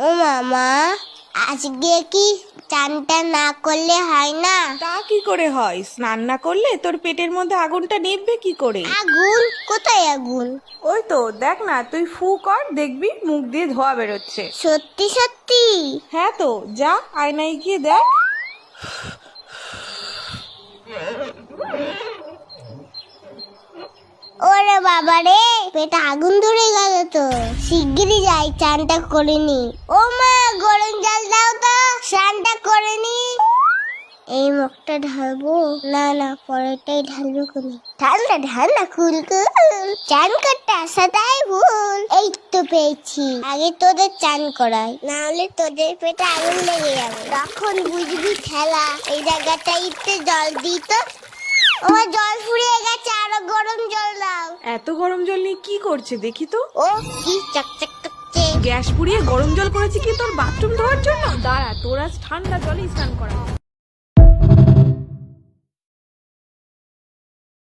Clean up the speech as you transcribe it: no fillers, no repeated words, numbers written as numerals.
ও মামা, আজকে কি চানটা না করলে হয় না? তা কি করে হয়? স্নান না করলে তোর পেটের মধ্যে আগুনটা নিভবে কি করে? আগুন? কোথায় আগুন? ওই তো দেখ না, তুই ফু কর, দেখবি মুখ দিয়ে ধোয়া বেরোচ্ছে। সত্যি সত্যি? হ্যাঁ তো, যা আয়নায় গিয়ে দেখ। ওরে বাবা রে, পেটে আগুন ধরে গেল তো। শিগগিরই যাই, চানটা করে নি। ও মা, গরম জল দাও তো, স্নানটা করে নি। এই মুখটা ঢালবো না, পরেরটাই ঢালবো কোনে। ঠান্ডা ঠান্ডা কুলকুল, চান করতে আসাটাই ভুল। এই তো পেয়েছি, আগে তোদের চান করাই, না হলে তোদের পেটে আগুন লেগে যাবে। তখন বুঝবি খেলা। এই জায়গাটাইতে জল দিই তো। আমার জল ফুরিয়ে গেছে, আরো গরম জল দাও। এত গরম জল নিয়ে কি করছে দেখি তো। ও কি চকচক করছে। গ্যাস পুড়িয়ে গরম জল করেছে কি তোর বাথরুম ধোয়ার জন্য? দাঁড়া, তোর আজ ঠান্ডা জলে স্নান করা।